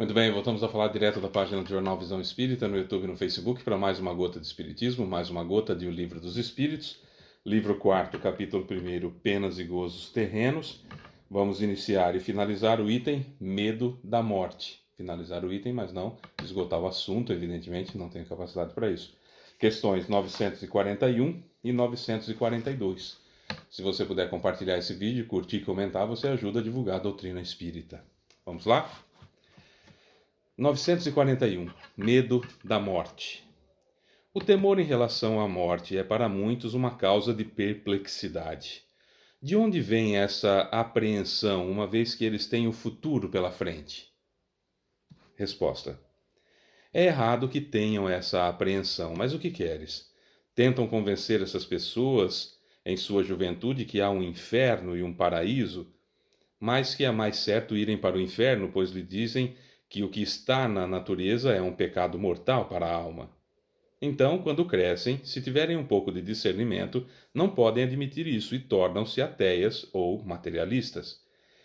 Muito bem, voltamos a falar direto da página do Jornal Visão Espírita, no YouTube e no Facebook, para mais uma gota de Espiritismo, mais uma gota de O Livro dos Espíritos, livro 4, capítulo 1, Penas e Gozos Terrenos. Vamos iniciar e finalizar o item Medo da Morte. Finalizar o item, mas não esgotar o assunto, evidentemente, não tenho capacidade para isso. Questões 941 e 942. Se você puder compartilhar esse vídeo, curtir e comentar, você ajuda a divulgar a doutrina espírita. Vamos lá? 941. Medo da morte. O temor em relação à morte é para muitos uma causa de perplexidade. De onde vem essa apreensão, uma vez que eles têm o futuro pela frente? Resposta: é errado que tenham essa apreensão, mas o que queres? Tentam convencer essas pessoas, em sua juventude, que há um inferno e um paraíso, mas que é mais certo irem para o inferno, pois lhe dizem que o que está na natureza é um pecado mortal para a alma. Então, quando crescem, se tiverem um pouco de discernimento, não podem admitir isso e tornam-se ateias ou materialistas.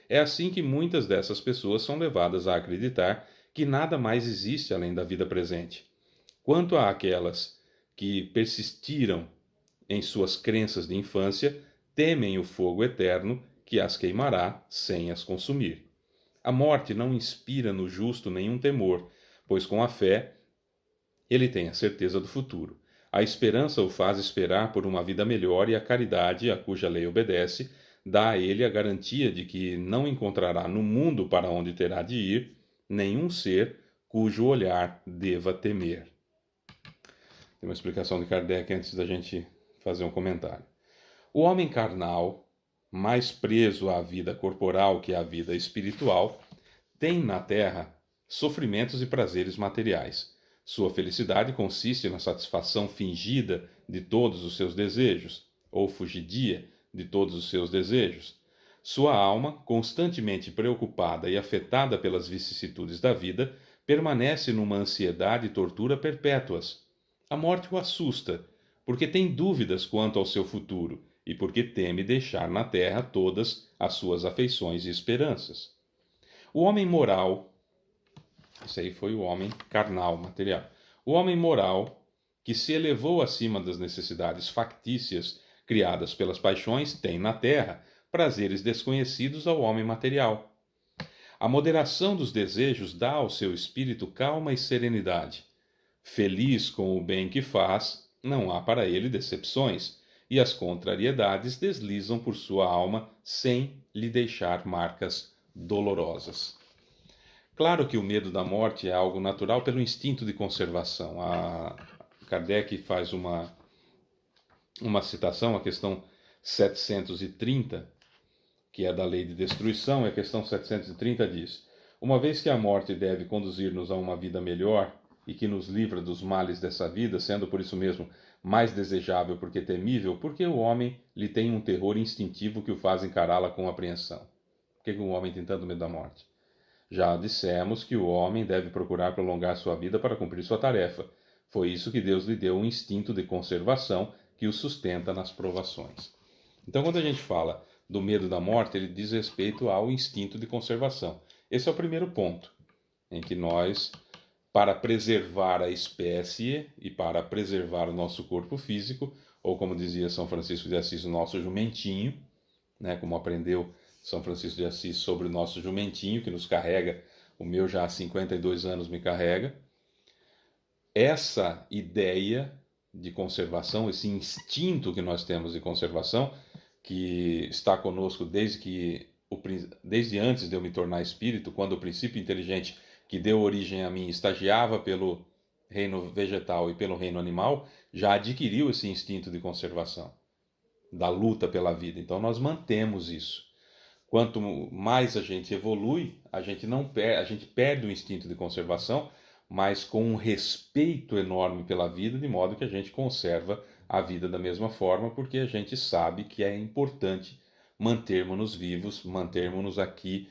É assim que muitas dessas pessoas são levadas a acreditar que nada mais existe além da vida presente. Quanto àquelas que persistiram em suas crenças de infância, temem o fogo eterno que as queimará sem as consumir. A morte não inspira no justo nenhum temor, pois com a fé ele tem a certeza do futuro. A esperança o faz esperar por uma vida melhor e a caridade, a cuja lei obedece, dá a ele a garantia de que não encontrará no mundo para onde terá de ir nenhum ser cujo olhar deva temer. Tem uma explicação de Kardec antes da gente fazer um comentário. O homem carnal, mais preso à vida corporal que à vida espiritual, tem na terra sofrimentos e prazeres materiais. Sua felicidade consiste na satisfação fingida de todos os seus desejos, ou fugidia de todos os seus desejos. Sua alma, constantemente preocupada e afetada pelas vicissitudes da vida, permanece numa ansiedade e tortura perpétuas. A morte o assusta, porque tem dúvidas quanto ao seu futuro e porque teme deixar na terra todas as suas afeições e esperanças. O homem moral, esse aí foi o homem carnal, material. O homem moral, que se elevou acima das necessidades factícias criadas pelas paixões, tem na terra prazeres desconhecidos ao homem material. A moderação dos desejos dá ao seu espírito calma e serenidade. Feliz com o bem que faz, não há para ele decepções, e as contrariedades deslizam por sua alma sem lhe deixar marcas dolorosas. Claro que o medo da morte é algo natural pelo instinto de conservação. Kardec faz uma citação, a questão 730, que é da lei de destruição, e a questão 730 diz: uma vez que a morte deve conduzir-nos a uma vida melhor e que nos livra dos males dessa vida, sendo por isso mesmo mais desejável porque temível, porque o homem lhe tem um terror instintivo que o faz encará-la com apreensão. Por que o homem tem tanto medo da morte? Já dissemos que o homem deve procurar prolongar sua vida para cumprir sua tarefa. Foi isso que Deus lhe deu um instinto de conservação que o sustenta nas provações. Então, quando a gente fala do medo da morte, ele diz respeito ao instinto de conservação. Esse é o primeiro ponto, em que nós, para preservar a espécie e para preservar o nosso corpo físico, ou como dizia São Francisco de Assis, o nosso jumentinho, né, como aprendeu São Francisco de Assis sobre o nosso jumentinho, que nos carrega, o meu já há 52 anos me carrega. Essa ideia de conservação, esse instinto que nós temos de conservação, que está conosco desde antes de eu me tornar espírito, quando o princípio inteligente que deu origem a mim estagiava pelo reino vegetal e pelo reino animal, já adquiriu esse instinto de conservação, da luta pela vida. Então nós mantemos isso. Quanto mais a gente evolui, a gente perde o instinto de conservação, mas com um respeito enorme pela vida, de modo que a gente conserva a vida da mesma forma, porque a gente sabe que é importante mantermos-nos vivos, mantermos-nos aqui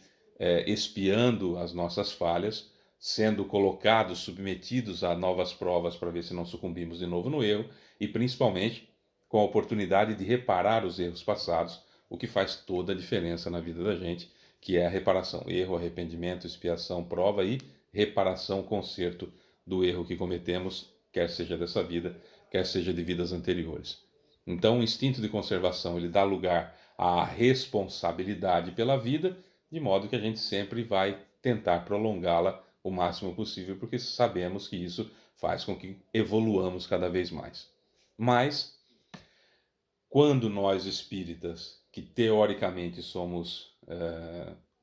espiando as nossas falhas, sendo colocados, submetidos a novas provas para ver se não sucumbimos de novo no erro, e principalmente com a oportunidade de reparar os erros passados, o que faz toda a diferença na vida da gente, que é a reparação. Erro, arrependimento, expiação, prova e reparação, conserto do erro que cometemos, quer seja dessa vida, quer seja de vidas anteriores. Então, o instinto de conservação ele dá lugar à responsabilidade pela vida, de modo que a gente sempre vai tentar prolongá-la o máximo possível, porque sabemos que isso faz com que evoluamos cada vez mais. Mas, quando nós espíritas, que teoricamente somos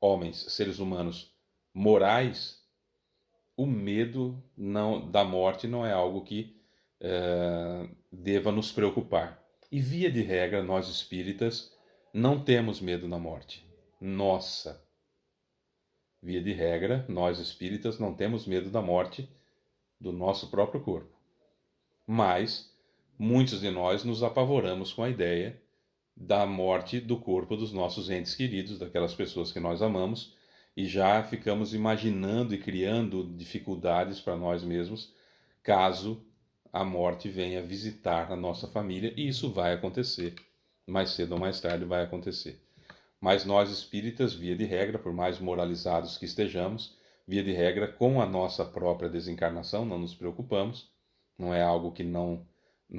homens, seres humanos morais, o medo da morte não é algo que deva nos preocupar. E via de regra, nós espíritas não temos medo da morte. Nossa! Via de regra, nós espíritas não temos medo da morte do nosso próprio corpo. Mas muitos de nós nos apavoramos com a ideia da morte do corpo dos nossos entes queridos, daquelas pessoas que nós amamos, e já ficamos imaginando e criando dificuldades para nós mesmos caso a morte venha visitar a nossa família, e isso vai acontecer. Mais cedo ou mais tarde vai acontecer. Mas nós espíritas, via de regra, por mais moralizados que estejamos, via de regra, com a nossa própria desencarnação, não nos preocupamos. Não é algo que não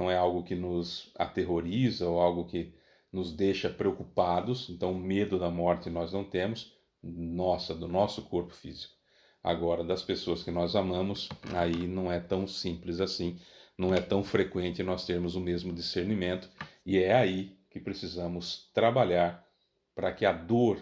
é algo que nos aterroriza ou algo que nos deixa preocupados. Então, medo da morte nós não temos, do nosso corpo físico. Agora, das pessoas que nós amamos, aí não é tão simples assim, não é tão frequente nós termos o mesmo discernimento, e é aí que precisamos trabalhar para que a dor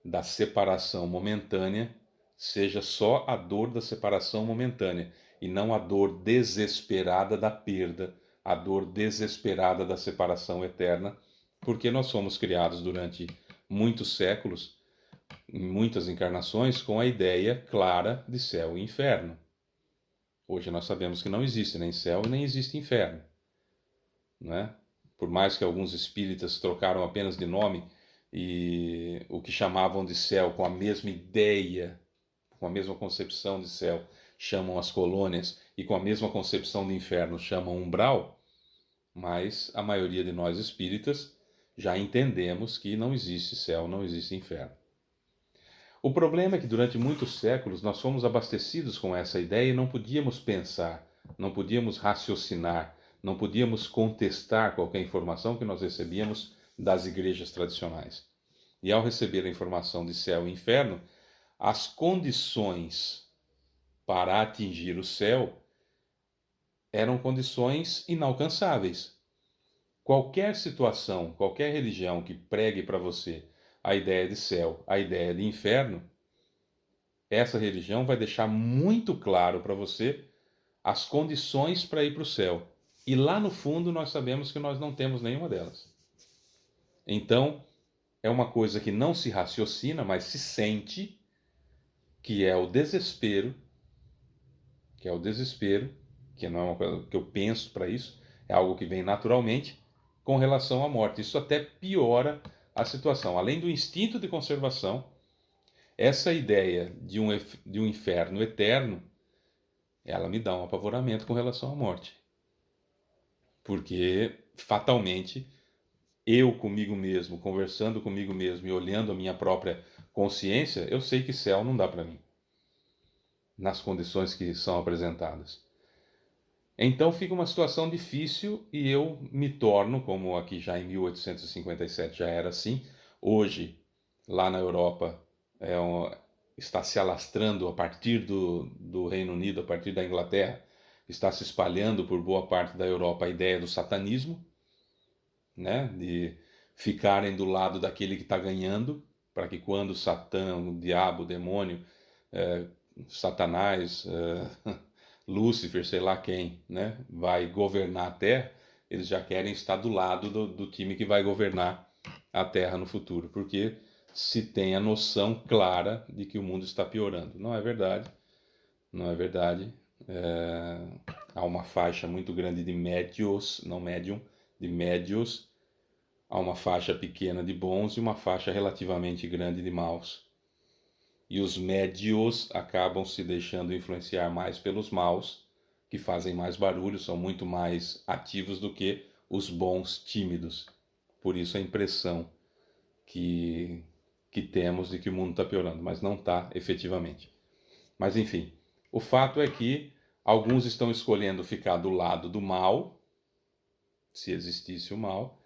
da separação momentânea seja só a dor da separação momentânea, e não a dor desesperada da perda, a dor desesperada da separação eterna, porque nós fomos criados durante muitos séculos, em muitas encarnações, com a ideia clara de céu e inferno. Hoje nós sabemos que não existe nem céu e nem existe inferno, né? Por mais que alguns espíritas trocaram apenas de nome e o que chamavam de céu com a mesma ideia, com a mesma concepção de céu, chamam as colônias, e com a mesma concepção de inferno chamam umbral, mas a maioria de nós espíritas já entendemos que não existe céu, não existe inferno. O problema é que durante muitos séculos nós fomos abastecidos com essa ideia e não podíamos pensar, não podíamos raciocinar, não podíamos contestar qualquer informação que nós recebíamos das igrejas tradicionais. E ao receber a informação de céu e inferno, as condições para atingir o céu eram condições inalcançáveis. Qualquer situação, qualquer religião que pregue para você a ideia de céu, a ideia de inferno, essa religião vai deixar muito claro para você as condições para ir para o céu. E lá no fundo nós sabemos que nós não temos nenhuma delas. Então, é uma coisa que não se raciocina, mas se sente, que é o desespero, que não é uma coisa que eu penso para isso, é algo que vem naturalmente com relação à morte. Isso até piora a situação. Além do instinto de conservação, essa ideia de um inferno eterno, ela me dá um apavoramento com relação à morte. Porque, fatalmente, eu comigo mesmo, conversando comigo mesmo e olhando a minha própria consciência, eu sei que céu não dá para mim, nas condições que são apresentadas. Então fica uma situação difícil e eu me torno, como aqui já em 1857 já era assim, hoje lá na Europa está se alastrando a partir do Reino Unido, a partir da Inglaterra, está se espalhando por boa parte da Europa a ideia do satanismo, né? De ficarem do lado daquele que está ganhando, para que quando Satã, o diabo, o demônio, Satanás, Lúcifer, sei lá quem, né, vai governar a Terra, eles já querem estar do lado do time que vai governar a Terra no futuro, porque se tem a noção clara de que o mundo está piorando. Não é verdade, não é verdade. Há uma faixa muito grande de médios, não médium, de médios, há uma faixa pequena de bons e uma faixa relativamente grande de maus. E os médios acabam se deixando influenciar mais pelos maus, que fazem mais barulho, são muito mais ativos do que os bons tímidos. Por isso a impressão que temos de que o mundo está piorando, mas não está efetivamente. Mas enfim, o fato é que alguns estão escolhendo ficar do lado do mal, se existisse o mal,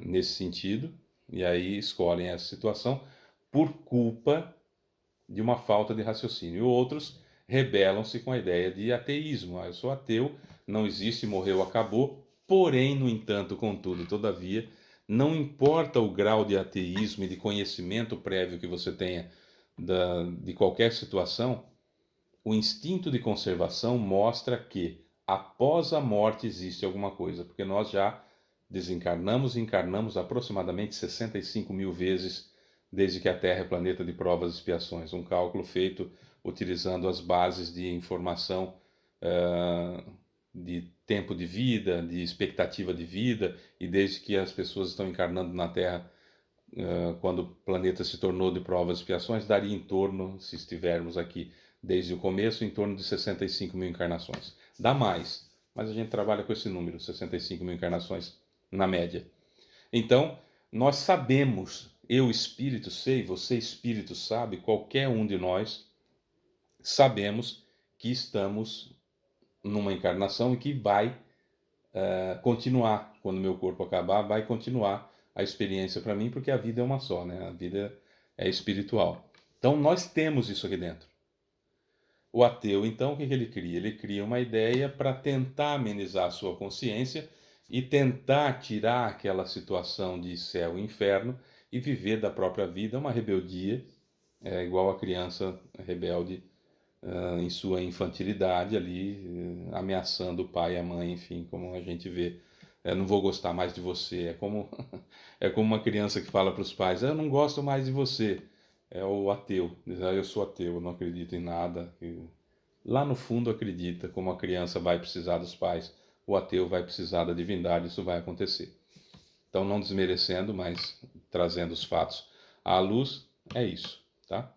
nesse sentido, e aí escolhem essa situação por culpa de uma falta de raciocínio. E outros rebelam-se com a ideia de ateísmo. Eu sou ateu, não existe, morreu, acabou. Porém, no entanto, contudo, todavia, não importa o grau de ateísmo e de conhecimento prévio que você tenha de qualquer situação, o instinto de conservação mostra que após a morte existe alguma coisa, porque nós já desencarnamos e encarnamos aproximadamente 65 mil vezes desde que a Terra é planeta de provas e expiações. Um cálculo feito utilizando as bases de informação de tempo de vida, de expectativa de vida, e desde que as pessoas estão encarnando na Terra, quando o planeta se tornou de provas e expiações, daria em torno, se estivermos aqui desde o começo, em torno de 65 mil encarnações. Dá mais, mas a gente trabalha com esse número, 65 mil encarnações na média. Então, nós sabemos, eu espírito sei, você espírito sabe, qualquer um de nós sabemos que estamos numa encarnação e que vai continuar, quando meu corpo acabar, vai continuar a experiência para mim, porque a vida é uma só, né? A vida é espiritual. Então, nós temos isso aqui dentro. O ateu, então, o que ele cria? Ele cria uma ideia para tentar amenizar a sua consciência e tentar tirar aquela situação de céu e inferno e viver da própria vida uma rebeldia, igual a criança rebelde em sua infantilidade ali, ameaçando o pai e a mãe, enfim, como a gente vê. Não vou gostar mais de você. É como uma criança que fala para os pais, eu não gosto mais de você. É o ateu, diz, eu sou ateu, não acredito em nada. Lá no fundo acredita, como a criança vai precisar dos pais, o ateu vai precisar da divindade, isso vai acontecer. Então, não desmerecendo, mas trazendo os fatos à luz, é isso, tá?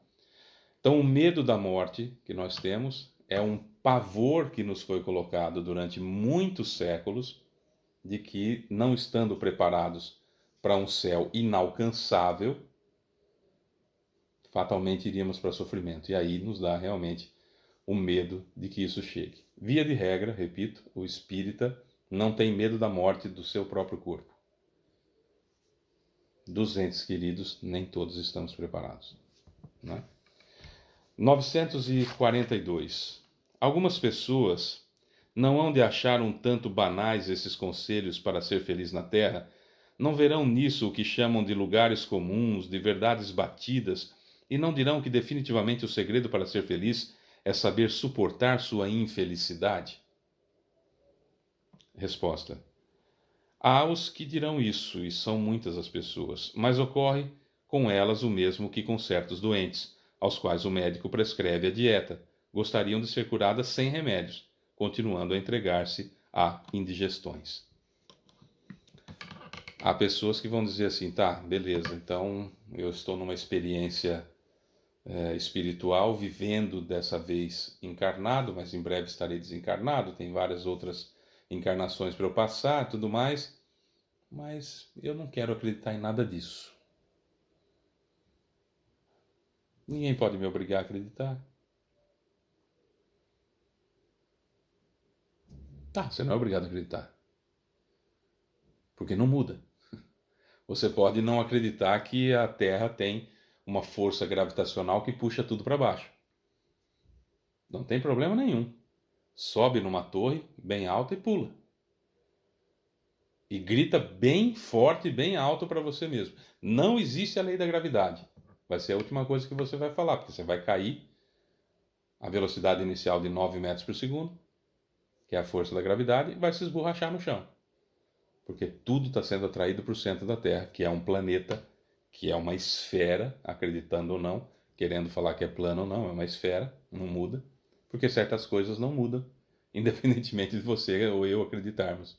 Então, o medo da morte que nós temos é um pavor que nos foi colocado durante muitos séculos, de que, não estando preparados para um céu inalcançável, fatalmente iríamos para sofrimento. E aí nos dá realmente o medo de que isso chegue. Via de regra, repito, o espírita não tem medo da morte do seu próprio corpo. Dos entes queridos, nem todos estamos preparados, né? 942. Algumas pessoas não hão de achar um tanto banais esses conselhos para ser feliz na Terra? Não verão nisso o que chamam de lugares comuns, de verdades batidas, e não dirão que definitivamente o segredo para ser feliz é saber suportar sua infelicidade? Resposta: há os que dirão isso, e são muitas as pessoas, mas ocorre com elas o mesmo que com certos doentes, aos quais o médico prescreve a dieta. Gostariam de ser curadas sem remédios, continuando a entregar-se a indigestões. Há pessoas que vão dizer assim, tá, beleza, então eu estou numa experiência espiritual, vivendo dessa vez encarnado, mas em breve estarei desencarnado, tem várias outras encarnações para eu passar, tudo mais, mas eu não quero acreditar em nada disso. Ninguém pode me obrigar a acreditar. Tá, você não é obrigado a acreditar, porque não muda. Você pode não acreditar que a Terra tem uma força gravitacional que puxa tudo para baixo. Não tem problema nenhum. Sobe numa torre bem alta e pula. E grita bem forte e bem alto para você mesmo. Não existe a lei da gravidade. Vai ser a última coisa que você vai falar, porque você vai cair a velocidade inicial de 9 metros por segundo, que é a força da gravidade, e vai se esborrachar no chão. Porque tudo está sendo atraído para o centro da Terra, que é um planeta, que é uma esfera, acreditando ou não, querendo falar que é plano ou não, é uma esfera, não muda, porque certas coisas não mudam, independentemente de você ou eu acreditarmos.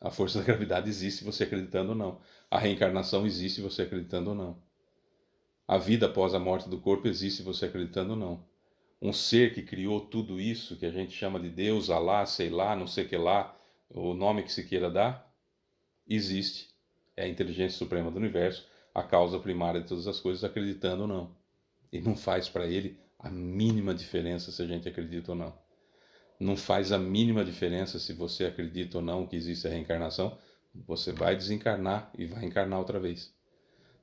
A força da gravidade existe você acreditando ou não. A reencarnação existe você acreditando ou não. A vida após a morte do corpo existe você acreditando ou não. Um ser que criou tudo isso, que a gente chama de Deus, Alá, sei lá, não sei que lá, o nome que se queira dar, existe. É a inteligência suprema do universo, a causa primária de todas as coisas, acreditando ou não. E não faz para ele a mínima diferença se a gente acredita ou não. Não faz a mínima diferença se você acredita ou não que existe a reencarnação. Você vai desencarnar e vai encarnar outra vez.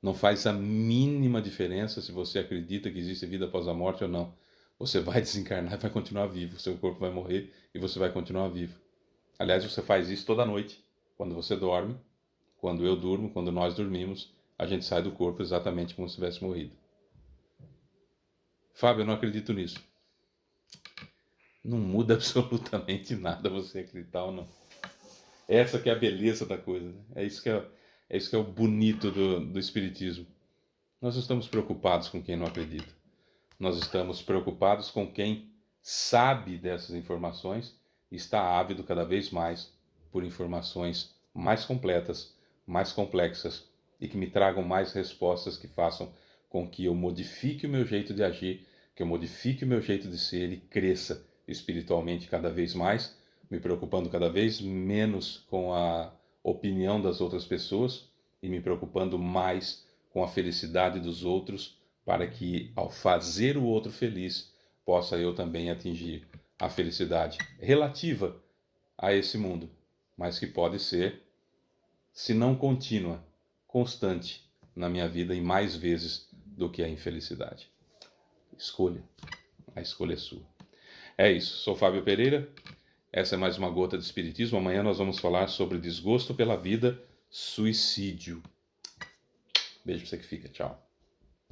Não faz a mínima diferença se você acredita que existe vida após a morte ou não. Você vai desencarnar e vai continuar vivo. Seu corpo vai morrer e você vai continuar vivo. Aliás, você faz isso toda noite. Quando você dorme, quando eu durmo, quando nós dormimos, a gente sai do corpo exatamente como se tivesse morrido. Fábio, eu não acredito nisso. Não muda absolutamente nada você acreditar ou não. Essa que é a beleza da coisa, né? É isso que é o bonito do Espiritismo. Nós não estamos preocupados com quem não acredita. Nós estamos preocupados com quem sabe dessas informações e está ávido cada vez mais por informações mais completas, mais complexas e que me tragam mais respostas que façam com que eu modifique o meu jeito de agir, que eu modifique o meu jeito de ser e cresça espiritualmente cada vez mais, me preocupando cada vez menos com a opinião das outras pessoas e me preocupando mais com a felicidade dos outros, para que, ao fazer o outro feliz, possa eu também atingir a felicidade relativa a esse mundo, mas que pode ser, se não contínua, constante na minha vida e mais vezes do que a infelicidade. Escolha. A escolha é sua. É isso. Sou Fábio Pereira. Essa é mais uma gota de Espiritismo. Amanhã nós vamos falar sobre desgosto pela vida, suicídio. Beijo pra você que fica. Tchau.